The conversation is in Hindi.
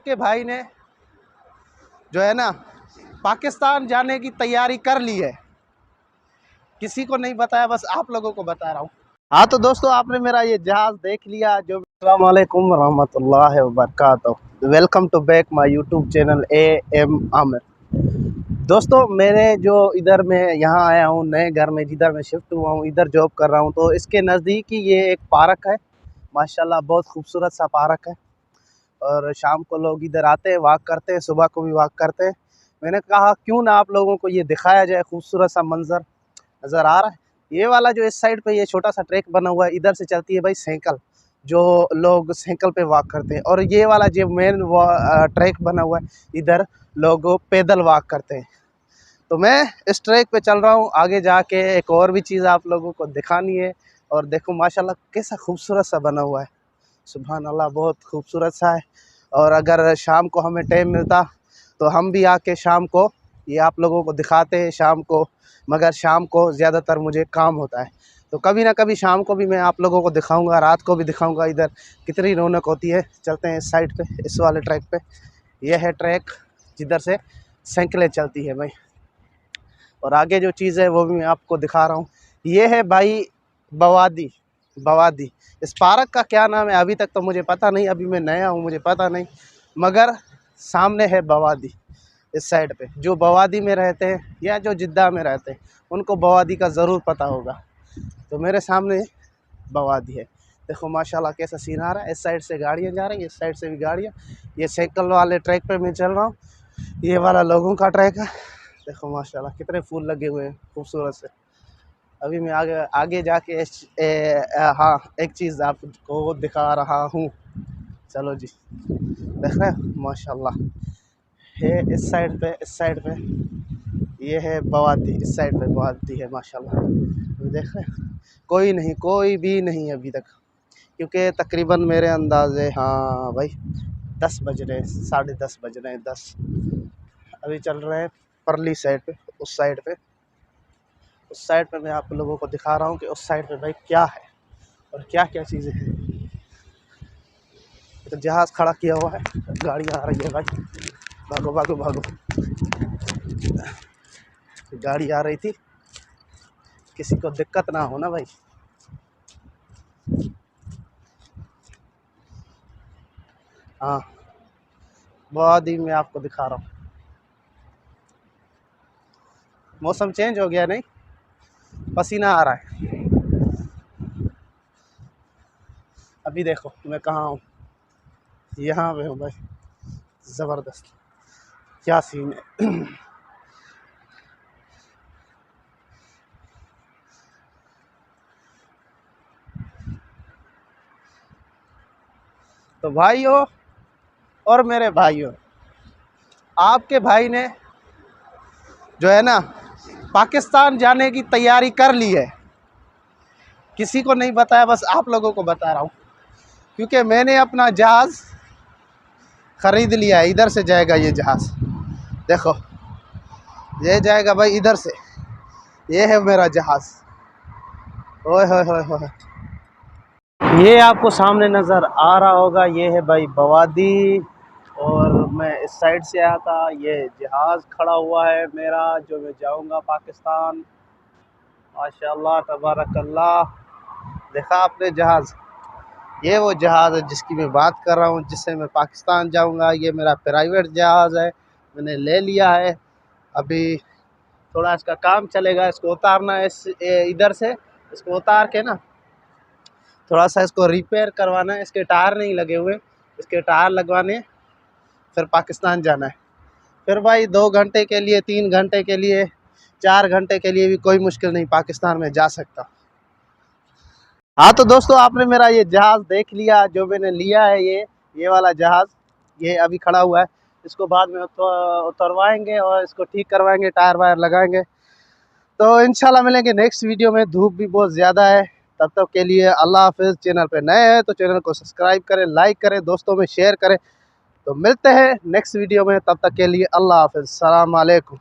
आपके भाई ने जो है ना पाकिस्तान जाने की तैयारी कर ली है। किसी को नहीं बताया, बस आप लोगों को बता रहा हूँ। हाँ तो दोस्तों, आपने मेरा ये जहाज़ देख लिया। जो अस्सलाम वालेकुम रहमतुल्लाहि व बरकातहू। Welcome to back my YouTube channel AM Aamir. दोस्तों, मेरे जो इधर मैं यहाँ आया हूँ नए घर में, जिधर मैं शिफ्ट हुआ हूँ, इधर जॉब कर रहा हूँ, तो इसके नज़दीक ही ये एक पार्क है। माशाल्लाह बहुत खूबसूरत सा पार्क है और शाम को लोग इधर आते हैं, वॉक करते हैं, सुबह को भी वॉक करते हैं। मैंने कहा क्यों ना आप लोगों को ये दिखाया जाए, खूबसूरत सा मंजर नज़र आ रहा है। ये वाला जो इस साइड पे ये छोटा सा ट्रैक बना हुआ है, इधर से चलती है भाई साइकिल, जो लोग साइकिल पे वॉक करते हैं। और ये वाला जो मेन ट्रैक बना हुआ है, इधर लोग पैदल वॉक करते हैं। तो मैं इस ट्रैक पे चल रहा हूँ। आगे जाके एक और भी चीज़ आप लोगों को दिखानी है। और देखो माशाल्लाह कैसा खूबसूरत सा बना हुआ है, सुभान अल्लाह, बहुत खूबसूरत सा है। और अगर शाम को हमें टाइम मिलता तो हम भी आके शाम को ये आप लोगों को दिखाते हैं शाम को, मगर शाम को ज़्यादातर मुझे काम होता है। तो कभी ना कभी शाम को भी मैं आप लोगों को दिखाऊंगा, रात को भी दिखाऊंगा इधर कितनी रौनक होती है। चलते हैं इस साइड पे, इस वाले ट्रैक पे। यह है ट्रैक जिधर से साइकिलें चलती है भाई। और आगे जो चीज़ है वो भी मैं आपको दिखा रहा हूँ। ये है भाई बवादी। बवादी, इस पार्क का क्या नाम है अभी तक तो मुझे पता नहीं, अभी मैं नया हूँ, मुझे पता नहीं। मगर सामने है बवादी। इस साइड पे जो बवादी में रहते हैं या जो जिद्दा में रहते हैं, उनको बवादी का ज़रूर पता होगा। तो मेरे सामने बवादी है। देखो माशाल्लाह कैसा सीन आ रहा है। इस साइड से गाड़ियाँ जा रही हैं, इस साइड से भी गाड़ियाँ। ये साइकिल वाले ट्रैक पे मैं चल रहा हूँ, ये वाला लोगों का ट्रैक है। देखो माशाल्लाह कितने फूल लगे हुए हैं खूबसूरत से। अभी मैं आगे आगे जाके हाँ एक चीज़ आपको दिखा रहा हूँ। चलो जी, देख रहे हैं माशाल्लाह है इस साइड पे, इस साइड पे ये है बवादी, इस साइड पे बवादी है माशाल्लाह। देख रहे हैं कोई नहीं, कोई भी नहीं अभी तक, क्योंकि तकरीबन मेरे अंदाज़े हाँ भाई 10 बज रहे हैं, 10:30 बज रहे हैं, 10। अभी चल रहे हैं परली साइड पे, उस साइड पे। उस साइड पे मैं आप लोगों को दिखा रहा हूँ कि उस साइड पे भाई क्या है और क्या क्या चीज़ें हैं। तो जहाज़ खड़ा किया हुआ है, गाड़ियाँ आ रही है भाई, भागो भागो भागो। गाड़ी आ रही थी, किसी को दिक्कत ना हो ना भाई। हाँ बहुत ही मैं आपको दिखा रहा हूँ। मौसम चेंज हो गया, नहीं पसीना आ रहा है। अभी देखो मैं कहाँ हूँ, यहाँ पे हूँ भाई। ज़बरदस्त क्या सीन है। तो भाइयों और मेरे भाइयों, आपके भाई ने जो है ना पाकिस्तान जाने की तैयारी कर ली है। किसी को नहीं बताया, बस आप लोगों को बता रहा हूँ, क्योंकि मैंने अपना जहाज़ ख़रीद लिया है। इधर से जाएगा ये जहाज़, देखो ये जाएगा भाई इधर से। ये है मेरा जहाज़। ओए होए होए होए, ये आपको सामने नज़र आ रहा होगा, ये है भाई बवादी। और मैं इस साइड से आया था, ये जहाज़ खड़ा हुआ है मेरा, जो मैं जाऊंगा पाकिस्तान। माशाल्लाह तबारकल्लाह। देखा आपने जहाज़, ये वो जहाज़ है जिसकी मैं बात कर रहा हूँ, जिससे मैं पाकिस्तान जाऊंगा। ये मेरा प्राइवेट जहाज़ है, मैंने ले लिया है। अभी थोड़ा इसका काम चलेगा, इसको उतारना है इधर से, इसको उतार के ना थोड़ा सा इसको रिपेयर करवाना है। इसके टायर नहीं लगे हुए, इसके टायर लगवाने, फिर पाकिस्तान जाना है। फिर भाई 2 घंटे के लिए, 3 घंटे के लिए, 4 घंटे के लिए भी कोई मुश्किल नहीं पाकिस्तान में जा सकता। हाँ तो दोस्तों, आपने मेरा ये जहाज़ देख लिया, जो मैंने लिया है ये वाला जहाज़, ये अभी खड़ा हुआ है। इसको बाद में उतरवाएंगे और इसको ठीक करवाएंगे, टायर वायर लगाएंगे। तो इंशाल्लाह मिलेंगे नेक्स्ट वीडियो में। धूप भी बहुत ज़्यादा है, तब तक के लिए अल्लाह हाफिज़। चैनल पे नए हैं तो चैनल को सब्सक्राइब करें, लाइक करें, दोस्तों में शेयर करें। तो मिलते हैं नेक्स्ट वीडियो में, तब तक के लिए अल्लाह हाफिज़, सलाम अलैकुम।